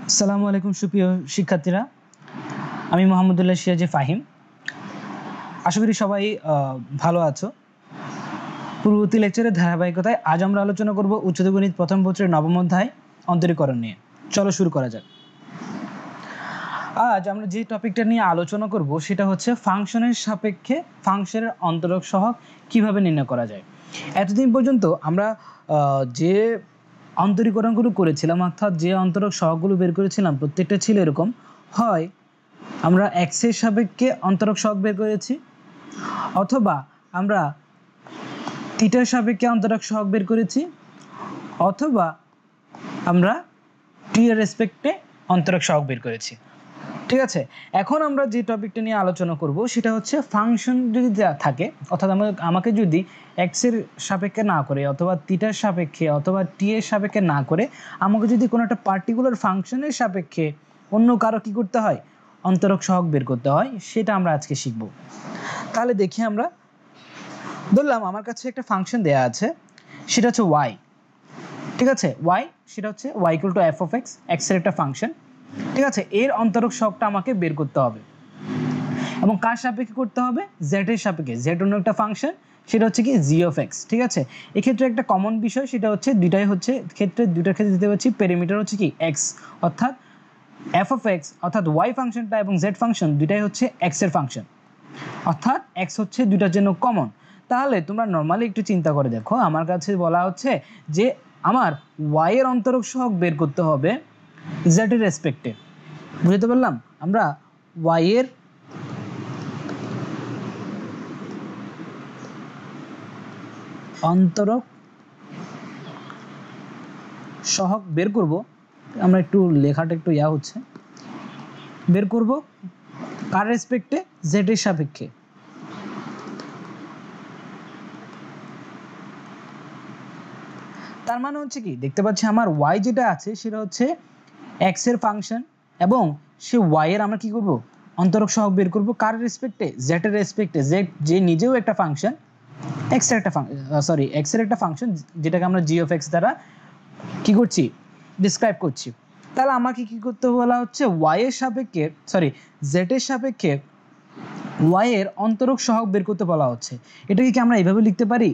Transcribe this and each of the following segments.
আসসালামু আলাইকুম সুপ্রিয় শিক্ষার্থীরা, আমি মোহাম্মদুল্লাহ সিরাজি ফাহিম। আশা করি সবাই ভালো আছো। পূর্ববর্তী লেকচারের ধারাবাহিকতায় আজ আমরা আলোচনা করব উচ্চতর গণিত প্রথম বছরের নবম অধ্যায় অন্তরীকরণ নিয়ে। চলো শুরু করা যাক। আজ আমরা যে টপিকটা নিয়ে আলোচনা করব সেটা হচ্ছে ফাংশনের সাপেক্ষে ফাংশনের অন্তরক সহগ কিভাবে নির্ণয় করা যায়। এতদিন পর্যন্ত আমরা যে অন্তরীকরণগুলো করেছিলাম, অর্থাৎ যে অন্তরক সহগগুলো বের করেছিলাম, প্রত্যেকটা ছিল এরকম: হয় আমরা এক্স এর সাপেক্ষে অন্তরক সহগ বের করেছি, অথবা আমরা থিটার সাপেক্ষে অন্তরক সহগ বের করেছি, অথবা আমরা টি এর রেসপেক্টে অন্তরক সহগ বের করেছি। ঠিক আছে, এখন আমরা যে টপিকটা নিয়ে আলোচনা করব সেটা হচ্ছে ফাংশন যদি থাকে, অর্থাৎ আমাকে যদি এক্স এর সাপেক্ষে না করে, অথবা থিটার সাপেক্ষে, অথবা টি এর সাপেক্ষে না করে আমাকে যদি কোনো একটা পার্টিকুলার ফাংশনের সাপেক্ষে অন্য কারো কি করতে হয়, অন্তরক সহগ বের করতে হয়, সেটা আমরা আজকে শিখব। তাহলে দেখি আমরা ধরলাম আমার কাছে একটা ফাংশন দেয়া আছে, সেটা হচ্ছে ওয়াই। ঠিক আছে, ওয়াই, সেটা হচ্ছে Y equal to F of X, X এর একটা ফাংশন। ঠিক আছে, এর অন্তরক সহগটা আমাকে বের করতে হবে, এবং কার সাপেক্ষে করতে হবে? জেড এর সাপেক্ষে। জেড অন্য একটা ফাংশন, সেটা হচ্ছে কি জি অফ এক্স। ঠিক আছে, এক্ষেত্রে একটা কমন বিষয়, সেটা হচ্ছে দুইটার ক্ষেত্রে দিতে পারছি পেরিমিটার হচ্ছে কি এক্স, অর্থাৎ এফ অফ এক্স অর্থাৎ ওয়াই ফাংশনটা এবং জেড ফাংশন দুইটাই হচ্ছে এক্স এর ফাংশন, অর্থাৎ এক্স হচ্ছে দুইটার জন্য কমন। তাহলে তোমরা নর্মালি একটু চিন্তা করে দেখো, আমার কাছে বলা হচ্ছে যে আমার ওয়াই এর অন্তরক সহগ বের করতে হবে জেড এর রেসপেক্টে। বুঝতে পারলাম? আমরা ওয়াই এর অন্তরক সহগ বের করব, আমরা একটু লেখাটা একটু হচ্ছে, বের করব কার রেসপেক্টে? জেড এর সাপেক্ষে। তার মানে হচ্ছে কি, দেখতে পাচ্ছি আমার ওয়াই যেটা আছে সেটা হচ্ছে এক্স এর ফাংশন, এবং সে ওয়াই এর আমরা কি করব, অন্তরক সহগ বের করব কার রেসপেক্টে? জেড এর রেসপেক্টে। জেড যে নিজেও একটা ফাংশন, এক্স এর একটা এক্স এর একটা ফাংশন, যেটাকে আমরা জি অফ এক্স দ্বারা কি করছি, ডিসক্রাইব করছি। তাহলে আমাকে কি করতে বলা হচ্ছে? ওয়াই এর সাপেক্ষে জেড এর সাপেক্ষে ওয়াই এর অন্তরক সহগ বের করতে বলা হচ্ছে। এটাকে কি আমরা এইভাবে লিখতে পারি?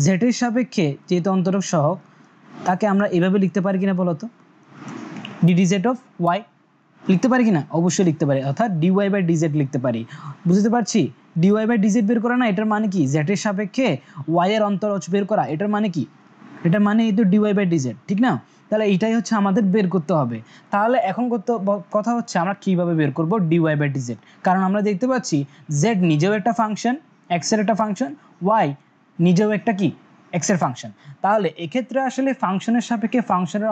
জেড এর সাপেক্ষে যেহেতু অন্তরক সহগ, তাকে আমরা এইভাবে লিখতে পারি কিনা বলো তো? ডিজেড অফ ওয়াই লিখতে পারি কিনা? অবশ্যই লিখতে পারি, অর্থাৎ ডিওয়াই বাই ডিজেড লিখতে পারি। বুঝতে পারছি? ডিওয়াই বাই ডিজেড বের করা না, এটার মানে কি জেড এর সাপেক্ষে ওয়াই এর অন্তরজ বের করা। এটার মানে কি? এটার মানে এই তো ডিওয়াই বাই ডিজেড, ঠিক না? তাহলে এইটাই হচ্ছে আমাদের বের করতে হবে। তাহলে এখন কথা হচ্ছে আমরা কিভাবে বের করব ডিওয়াই বাই ডিজেড, কারণ আমরা দেখতে পাচ্ছি জেড নিজেও একটা ফাংশন, এক্স এর একটা ফাংশন, ওয়াই নিজেও একটা কি এক্স এর ফাংশন। তাহলে এক্ষেত্রে আসলে ফাংশনের সাপেক্ষে ফাংশনের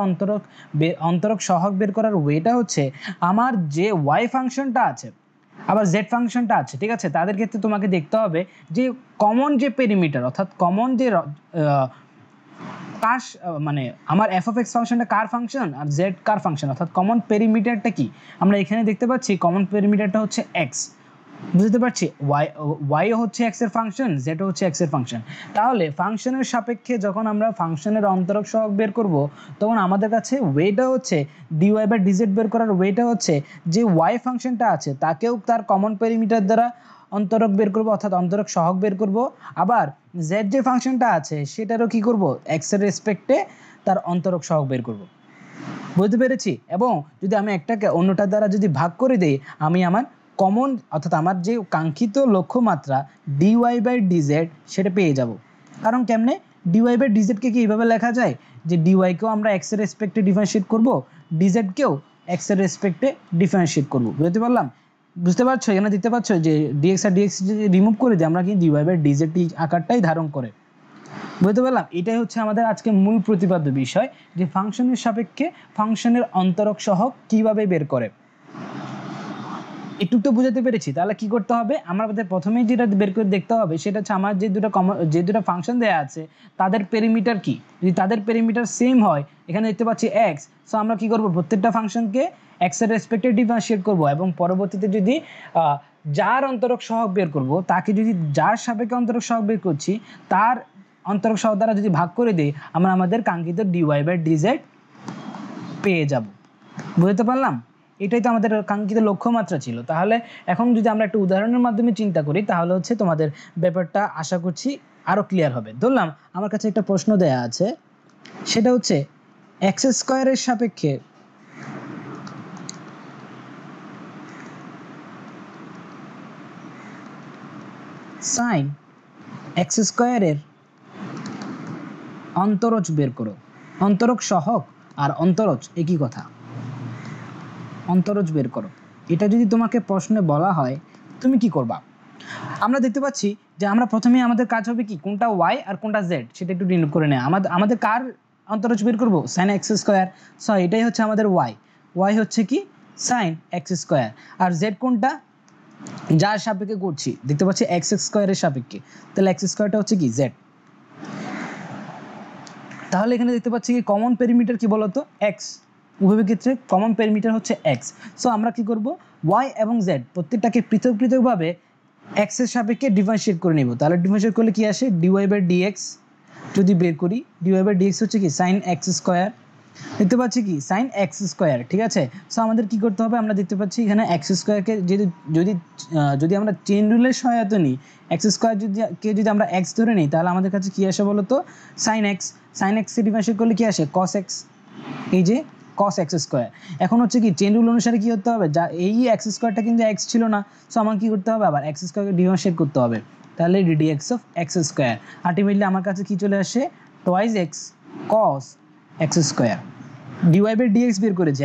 অন্তরক সহগ বের করার ওয়েটা হচ্ছে, আমার যে ওয়াই ফাংশনটা আছে আবার জেড ফাংশনটা আছে, ঠিক আছে, তাদের ক্ষেত্রে তোমাকে দেখতে হবে যে কমন যে পেরিমিটার, অর্থাৎ কমন যে কার মানে আমার এফ অফ এক্স ফাংশনটা কার ফাংশন আর জেড কার ফাংশন, অর্থাৎ কমন পেরিমিটারটা কি আমরা এখানে দেখতে পাচ্ছি। কমন পেরিমিটারটা হচ্ছে এক্স। বুঝতে পারছি? ওয়াই হচ্ছে এক্স এর ফাংশন, জেড হচ্ছে এক্স এর ফাংশন। তাহলে ফাংশনের সাপেক্ষে যখন আমরা ফাংশনের অন্তরক সহগ বের করব, তখন আমাদের কাছে ওয়েটা হচ্ছে ডিওয়াই বাই ডিজেড বের করার ওয়েটা হচ্ছে যে ওয়াই ফাংশনটা আছে তাকেও তার কমন পেরিমিটার দ্বারা অন্তরক বের করব, অর্থাৎ অন্তরক সহগ বের করব। আবার জেড যে ফাংশনটা আছে সেটারও কি করব, এক্স এর রেসপেক্টে তার অন্তরক সহগ বের করব। বুঝতে পেরেছি? এবং যদি আমি একটাকে অন্যটার দ্বারা যদি ভাগ করে দিই, আমি আমার কমন অর্থাৎ আমার যে কাঙ্ক্ষিত লক্ষ্যমাত্রা ডিওয়াই বাই ডিজেড সেটা পেয়ে যাব। কারণ কেমনে? ডিওয়াই বাই ডিজেডকে কি এইভাবে লেখা যায় যে ডিওয়াইকেও আমরা এক্স এর রেসপেক্টে ডিফারেন্সিয়েট করব, ডিজেডকেও এক্স এর রেসপেক্টে ডিফারেন্সিয়েট করব। বুঝতে পারলাম? বুঝতে পারছো? এখানে দেখতে পাচ্ছ যে ডিএক্স আর ডিএক্স যদি রিমুভ করে দিই, আমরা কিন্তু ডিওয়াই বাই ডিজেড আকারটাই ধারণ করে। বুঝতে পারলাম? এটাই হচ্ছে আমাদের আজকে মূল প্রতিপাদ্য বিষয়, যে ফাংশনের সাপেক্ষে ফাংশনের অন্তরক সহগ কিভাবে বের করে। একটু তো বুঝাতে পেরেছি? তাহলে কি করতে হবে? আমাদের প্রথমেই যেটা বের করে দেখতে হবে সেটা হচ্ছে আমার যে দুটো ফাংশন দেয়া আছে তাদের পেরিমিটার কি। যদি তাদের পেরিমিটার সেম হয়, এখানে দেখতে পাচ্ছি এক্স, সো আমরা কি করব, প্রত্যেকটা ফাংশনকে এক্স এর রেসপেক্টে ডিফারেন্সিয়েট করব, এবং পরবর্তীতে যদি যার অন্তরক সহগ বের করব, তাকে যদি যার সাপেক্ষে অন্তরক সহগ বের করছি তার অন্তরক সহগ দ্বারা যদি ভাগ করে দিই, আমরা আমাদের কাঙ্ক্ষিত ডিওয়াই বাই ডিজেড পেয়ে যাব। বুঝতে পারলাম? এটাই তো আমাদের কাঙ্ক্ষিত লক্ষ্যমাত্রা ছিল। তাহলে এখন যদি আমরা একটা উদাহরণের মাধ্যমে চিন্তা করি তাহলে হচ্ছে তোমাদের ব্যাপারটা আশা করছি আরো ক্লিয়ার হবে। ধরলাম আমার কাছে একটা প্রশ্ন দেয়া আছে, সেটা হচ্ছে x স্কয়ারের সাপেক্ষে sin x স্কয়ারের অন্তরজ বের করো। অন্তরক সহগ আর অন্তরজ একই কথা। অন্তরজ বের করো, এটা যদি তোমাকে প্রশ্নে বলা হয় তুমি কি করবা? আমরা দেখতে পাচ্ছি যে আমরা প্রথমে আমাদের কাজ হবে কি, কোনটা y আর কোনটা z সেটা একটু ডিনোট করে নেওয়া। আমাদের কার অন্তরজ বের করব? sin x square. সো এটাই হচ্ছে আমাদের y হচ্ছে কি sin x স্কয়ার। আর z কোনটা? যার সাপেক্ষে করছি দেখতে পাচ্ছি x স্কয়ারের সাপেক্ষে, তাহলে x স্কয়ারটা হচ্ছে কি z। তাহলে এখানে দেখতে পাচ্ছি কি কমন পেরিমিটার কি বলতো? x। উভয় ক্ষেত্রে কমন পেরিমিটার হচ্ছে x। সো আমরা কি করব, y এবং z প্রত্যেকটাকে পৃথক পৃথকভাবে x এর সাপেক্ষে ডিফারেন্সিয়েট করে নেব। তাহলে ডিফারেন্সিয়েট করলে কি আসে, dy/dx যদি বের করি, dy/dx হচ্ছে কি sin x স্কয়ার। দেখতে পাচ্ছি কি sin x স্কয়ার, ঠিক আছে। সো আমাদের কি করতে হবে, আমরা দেখতে পাচ্ছি এখানে x স্কয়ারকে যদি আমরা চেইন রুলের সহায়তা নিই, x স্কয়ার যদি আমরা x ধরে নিই তাহলে আমাদের কাছে কি আসে বলতো, sin x কে ডিফারেন্সিয়েট করলে কি আসে, cos x। এই যে cos x স্কয়ার। এখন হচ্ছে কি চেইন রুল অনুসারে কি করতে হবে, যা এই x স্কয়ারটা কিন্তু x ছিল না, সো আমাকে কি করতে হবে, আবার x স্কয়ারকে ডিফারেন্সিয়েট করতে হবে। তাহলে ddx of x square ultimately আমার কাছে কি চলে আসে, twice x cos x square. dy/dx বের করেছি।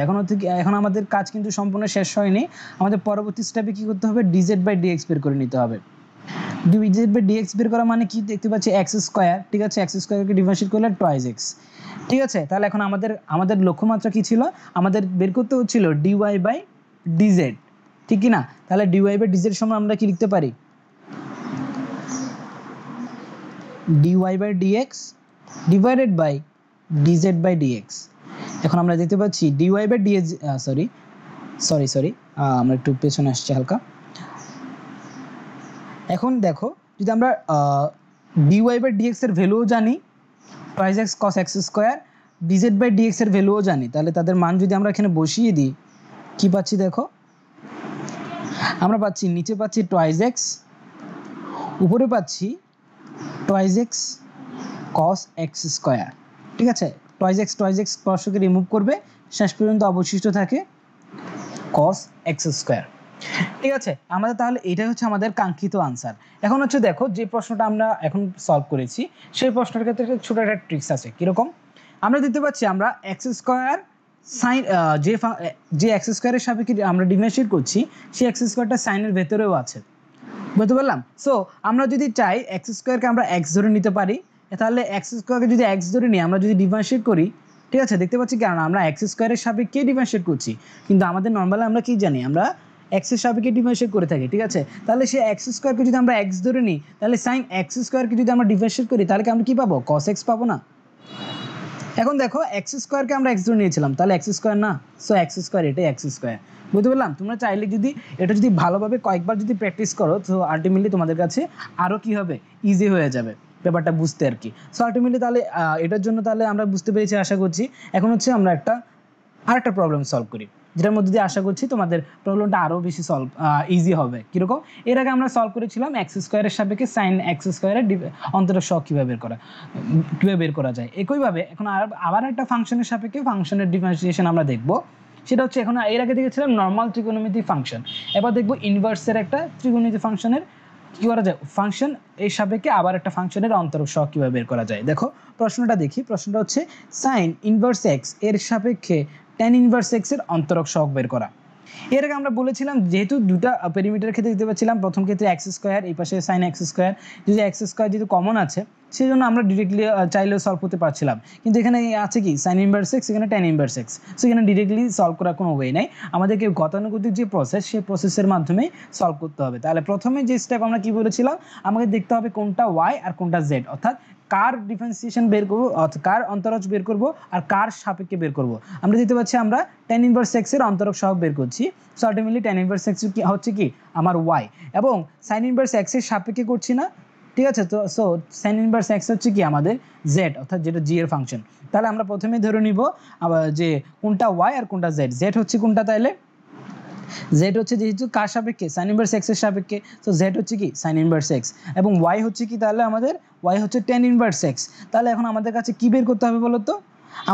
এখন আমাদের কাজ কিন্তু সম্পূর্ণ শেষ হয়নি। আমাদের পরবর্তী স্টেপে কি করতে হবে, dz/dx বের করে নিতে হবে। dz/dx বের করা মানে কি, দেখতে পাচ্ছি x স্কয়ার, ঠিক আছে। x স্কয়ারকে ডিফারেন্সিয়েট করলে twice x, ঠিক আছে। তাহলে এখন আমাদের লক্ষ্যমাত্রা কি ছিল, আমাদের বের করতে হচ্ছিল dy/dz, ঠিক কি না? তাহলে dy/dz সমান আমরা কি লিখতে পারি, dy/dx ডিভাইডেড বাই dz/dx। এখন আমরা দেখতে পাচ্ছি dy/dx সরি আমরা একটু পেছনে আসছি হালকা। এখন দেখো যদি আমরা dy/dx এর ভ্যালুও জানি, twice x cos x square, dz/dx এর ভ্যালুও জানি, তাহলে তাদের মান যদি আমরা এখানে বসিয়ে দিই কি পাচ্ছি দেখো, আমরা পাচ্ছি নিচে পাচ্ছি twice x, উপরে পাচ্ছি twice x cos x square, ঠিক আছে। twice x স্পর্শকে রিমুভ করবে, শেষ পর্যন্ত অবশিষ্ট থাকে cos x স্কয়ার, ঠিক আছে। আমাদের তাহলে এটাই হচ্ছে আমাদের কাঙ্ক্ষিত আনসার। এখন হচ্ছে দেখো যে প্রশ্নটা আমরা এখন সলভ করেছি সেই প্রশ্নের ক্ষেত্রে ছোট একটা ট্রিক্স আছে। কিরকম, আমরা দেখতে পাচ্ছি আমরা x স্কয়ার সাইন যে x স্কয়ারের সাপেক্ষে আমরা ডিফারেন্সিয়েট করছি সেই x স্কয়ারটা সাইনের ভেতরেও আছে, বুঝতে পারলাম। সো আমরা যদি চাই x স্কয়ারকে আমরা x ধরে নিতে পারি, তাহলে x স্কয়ারকে যদি x ধরে নিই, আমরা যদি ডিফারেন্সিয়েট করি, ঠিক আছে, দেখতে পাচ্ছি কারণ আমরা x স্কয়ারের সাপেক্ষে ডিফারেন্সিয়েট করছি, কিন্তু আমাদের নরমালি আমরা কি জানি, আমরা x এর সাপেক্ষে ডিফারেন্সিয়েট করে থাকি, ঠিক আছে। তাহলে সেই x স্কয়ারকে যদি আমরা x ধরে নিই, তাহলে sin x স্কয়ারকে যদি আমরা ডিফারেন্সিয়েট করি তাহলে কি আমরা কি পাবো, cos x পাবো না? এখন দেখো x স্কয়ারকে আমরা x ধরে নিয়েছিলাম, তাহলে x স্কয়ার না, সো x স্কয়ার এটাই x স্কয়ার, বুঝতে পারলাম। তোমরা চাইলে যদি এটা যদি ভালোভাবে কয়েকবার যদি প্র্যাকটিস করো তো আলটিমেটলি তোমাদের কাছে আরো কি হবে, ইজি হয়ে যাবে ব্যাপারটা বুঝতে আর কি। সো আলটিমেটলি তাহলে এটার জন্য তাহলে আমরা বুঝতে পেরেছি আশা করছি। এখন হচ্ছে আমরা আরেকটা প্রবলেম সলভ করি, যেটার মধ্যে দিয়ে আশা করছি তোমাদের প্রবলেমটা আরও বেশি ইজি হবে। কীরকম, এর আগে আমরা সলভ করেছিলাম x স্কয়ারের সাপেক্ষে sin x স্কয়ারের অন্তরক সহগ কীভাবে বের করা যায়। একইভাবে এখন আবার একটা ফাংশনের সাপেক্ষে ফাংশনের ডিফারেন্সিয়েশন আমরা দেখব। সেটা হচ্ছে এখন এর আগে দেখেছিলাম নর্মাল ত্রিকোণমিতিক ফাংশন, এবার দেখব ইনভার্সের একটা ত্রিকোণমিতিক ফাংশনের কী করা যায়, ফাংশন এর সাপেক্ষে আবার একটা ফাংশনের অন্তরক সহগ কীভাবে বের করা যায়। দেখো প্রশ্নটা দেখি, প্রশ্নটা হচ্ছে sin ইনভার্স x এর সাপেক্ষে tan ইনভার্স x এর অন্তরক সহগ বের করা। এর আগে আমরা বলেছিলাম যেহেতু দুটা পেরিমিটারের ক্ষেত্রে দেখতে পাচ্ছিলাম, প্রথম ক্ষেত্রে x স্কয়ার, এই পাশে sin x স্কয়ার, যদি x স্কয়ার যেহেতু কমন আছে সেই জন্য আমরা ডিরেক্টলি চাইলেও সলভ করতে পারছিলাম, কিন্তু এখানে আছে কি sin ইনভার্স x, এখানে tan ইনভার্স x, সো এখানে ডিরেক্টলি সলভ করার কোনো ওয়ে নাই, আমাদেরকে গতানুগতিক যে প্রসেস সেই প্রসেসের মাধ্যমে সলভ করতে হবে। তাহলে প্রথমে যে স্টেপ আমরা কি বলেছিলাম, আমাকে দেখতে হবে কোনটা y আর কোনটা z, অর্থাৎ কার ডিফারেন্সিয়েশন বের করবো, অর্থাৎ কার অন্তরজ বের করবো আর কার সাপেক্ষে বের করবো। আমরা দেখতে পাচ্ছি আমরা tan ইনভার্স x এর অন্তরক সহগ বের করছি, so ultimately tan inverse x কি হচ্ছে কি আমার y, এবং sin ইনভার্স x এর সাপেক্ষে করছি না, ঠিক আছে। তো সো সাইন ইনভার্স এক্স হচ্ছে কি আমাদের জেড, অর্থাৎ যেটা জি এর ফাংশন। তাহলে আমরা প্রথমে ধরে নিব যে কোনটা ওয়াই আর কোনটা জেড। জেড হচ্ছে কোনটা, তাহলে জেড হচ্ছে যেহেতু কার সাপেক্ষে, সাইন ইনভার্স এক্স এর সাপেক্ষে, সো জেড হচ্ছে কি সাইন ইনভার্স এক্স, এবং ওয়াই হচ্ছে কি, তাহলে আমাদের ওয়াই হচ্ছে টেন ইনভার্স এক্স। তাহলে এখন আমাদের কাছে কি বের করতে হবে বলো তো?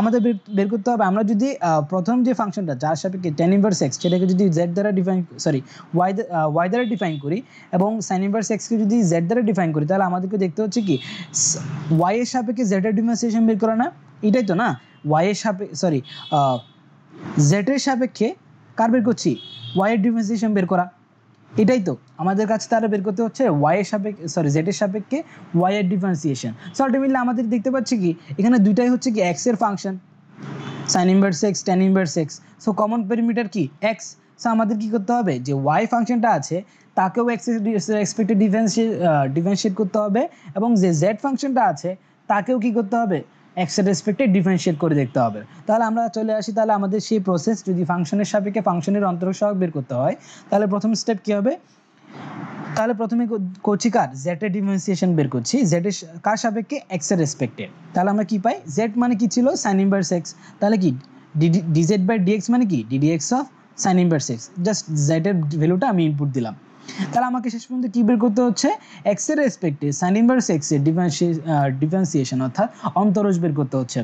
আমাদের বের করতে হবে, আমরা যদি প্রথম যে ফাংশনটা যার সাপেক্ষে টেন ইনভার্স এক্স সেটাকে যদি জেড দ্বারা ডিফাইন, সরি ওয়াই দ্বারা ডিফাইন করি, এবং সাইন ইনভার্স এক্সকে যদি জেড দ্বারা ডিফাইন করি, তাহলে আমাদেরকে দেখতে হচ্ছে কি ওয়াই এর সাপেক্ষে জেড এর ডিফারেন্সিয়েশন বের করা না? এটাই তো না, ওয়াই এর সাপেক্ষে, সরি জেড এর সাপেক্ষে কার বের করছি, ওয়াই এর ডিফারেন্সিয়েশন বের করা। এটাই তো আমাদের কাছে তারা বের করতে হচ্ছে ওয়াই এর সাপেক্ষে, সরি জেড এর সাপেক্ষে ওয়াই এর ডিফারেন্সিয়েশন। সো আলটিমেটলি আমাদের দেখতে পাচ্ছি কি এখানে দুইটাই হচ্ছে কি এক্স এর function, sign inverse x, tan inverse x. So common perimeter কি এক্স। সো আমাদের কি করতে হবে, যে ওয়াই ফাংশনটা আছে তাকেও এক্স এর রেসপেক্টে ডিফারেন্সিয়েট করতে হবে, এবং যে জেড ফাংশনটা আছে তাকেও কি করতে হবে, এক্স এর রেসপেক্টে ডিফারেন্সিয়েট করে দেখতে হবে। তাহলে আমরা চলে আসি, তাহলে আমাদের সেই প্রসেস, যদি ফাংশনের সাপেক্ষে ফাংশনের অন্তরক সহগ বের করতে হয়, তাহলে প্রথম স্টেপ কি হবে, তাহলে প্রথমে করছি কার, জেড এর ডিফারেন্সিয়েশন বের করছি, জেড এর কার সাপেক্ষে, এক্স এর রেসপেক্টে। তাহলে আমরা কি পাই, জেড মানে কি ছিল, সাইন ইনভার্স এক্স, তাহলে কি ডিজেড বাই ডিএক্স মানে কি ddx of sign inverse x. Just Z এর ভ্যালুটা আমি ইনপুট দিলাম। তাহলে আমাকে শেষ পর্যন্ত কি বের করতে হচ্ছে, এক্স এর রেসপেক্টে সাইন ইনভার্স এক্স এর ডিফারেন্সিয়েশন অর্থাৎ অন্তরজ বের করতে হচ্ছে।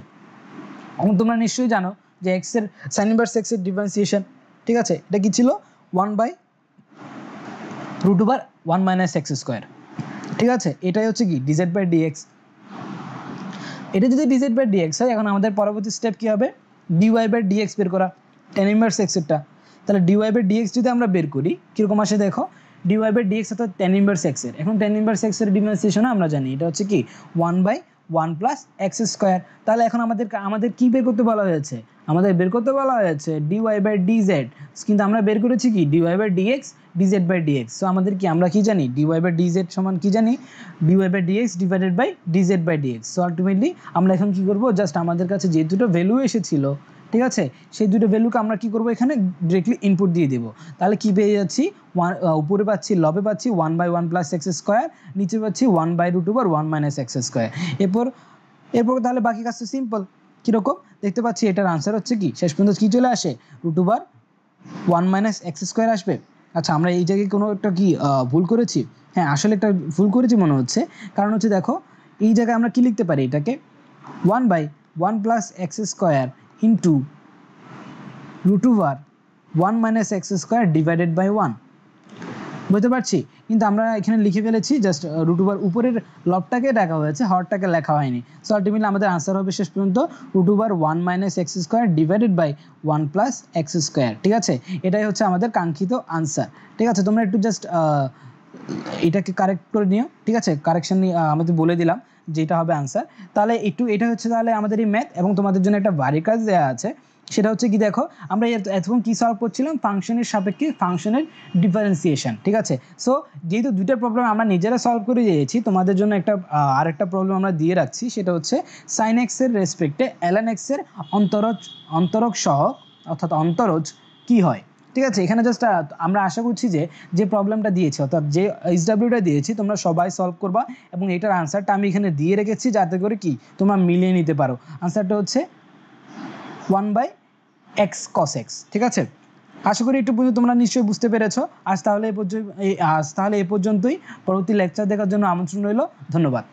এবং তোমরা নিশ্চয়ই জানো যে এক্স এর সাইন ইনভার্স এক্স এর ডিফারেন্সিয়েশন, ঠিক আছে, এটা কি ছিল 1/√1 - x স্কয়ার, ঠিক আছে। এটাই হচ্ছে কি ডিজেড বাই ডিএক্স। এটা যদি ডিজেড বাই ডিএক্স হয়, এখন আমাদের পরবর্তী স্টেপ কি হবে, ডিওয়াই বাই ডিএক্স বের করা, টেন ইনভার্স এক্স এরটা। তাহলে ডিওয়াই বাই ডিএক্স যদি আমরা বের করি, কীরকম আসে দেখো, ডিওয়াই বাই ডিএক্স অর্থাৎ টেন ইনভার্স এক্স এর। এখন টেন ইনভার্স এক্স এর ডিফারেন্সিয়েশন আমরা জানি, এটা হচ্ছে কি 1/1 + x স্কয়ার। তাহলে এখন আমাদের কি বের করতে বলা হয়েছে, আমাদের বের করতে বলা হয়েছে ডিওয়াই বাই ডিজেড, কিন্তু আমরা বের করেছি কি D Y by D X, D Z by D X. So আমাদের কি, আমরা কি জানি, ডিওয়াই বাই ডিজেড সমান কি জানি, D Y by D X divided by D Z by D X. So ultimately আমরা এখন কি করব, জাস্ট আমাদের কাছে যে দুটো ভ্যালু এসেছিল, ঠিক আছে, সেই দুটো ভ্যালুকে আমরা কি করব, এখানে ডিরেক্টলি ইনপুট দিয়ে দেবো। তাহলে কি পেয়ে যাচ্ছি, উপরে পাচ্ছি, লবে পাচ্ছি 1/1 + x স্কয়ার, নিচে পাচ্ছি 1/√1 - x স্কয়ার। এরপর তাহলে বাকি কাজটা সিম্পল। কীরকম দেখতে পাচ্ছি, এটার আনসার হচ্ছে কি, শেষ পর্যন্ত কি চলে আসে, √1 - x স্কয়ার আসবে। আচ্ছা, আমরা এই জায়গায় কোনো একটা কি ভুল করেছি? হ্যাঁ, আসলে একটা ভুল করেছি মনে হচ্ছে। কারণ হচ্ছে দেখো, এই জায়গায় আমরা কি লিখতে পারি, এটাকে 1/1 + x square into √1 - x square divided by 1, বুঝতে পারছি। কিন্তু আমরা এখানে লিখে ফেলেছি, জাস্ট √1 উপরের লবটাকে দেখা হয়েছে, হরটাকে লেখা হয়নি। সো আলটিমেটলি আমাদের আনসার হবে শেষ পর্যন্ত √1 - x square divided by 1 + x square, ঠিক আছে। এটাই হচ্ছে আমাদের কাঙ্ক্ষিত আনসার, ঠিক আছে। তোমরা একটু জাস্ট এটাকে কারেক্ট করে নিও, ঠিক আছে। কারেকশন আমাদের বলে দিলাম যেটা হবে আনসার। তাহলে এটা হচ্ছে তাহলে আমাদের এই ম্যাথ, এবং তোমাদের জন্য একটা বাড়ির কাজ দেওয়া আছে, সেটা হচ্ছে কি দেখো, আমরা এতক্ষণ কি সলভ করছিলাম, ফাংশনের সাপেক্ষে ফাংশনের ডিফারেন্সিয়েশন, ঠিক আছে। সো যেহেতু দুইটা প্রবলেম আমরা নিজেরা সলভ করে দিয়েছি, তোমাদের জন্য আরেকটা প্রবলেম আমরা দিয়ে রাখছি, সেটা হচ্ছে সাইন এক্স এর রেসপেক্টে ln x এর অন্তরক সহগ অর্থাৎ অন্তরজ কি হয়, ঠিক আছে। এখানে জাস্ট আমরা আশা করছি যে প্রবলেমটা দিয়েছি, অর্থাৎ যে এইচডাব্লিউটা দিয়েছি, তোমরা সবাই সলভ করবা, এবং এটার আনসারটা আমি এখানে দিয়ে রেখেছি যাতে করে কি তোমরা মিলিয়ে নিতে পারো। আনসারটা হচ্ছে 1/x cos x, ঠিক আছে। আশা করি একটু পর্যন্ত তোমরা নিশ্চয়ই বুঝতে পেরেছো। আজ তাহলে এই পর্যন্তই। পরবর্তী লেকচার দেখার জন্য আমন্ত্রণ রইল। ধন্যবাদ।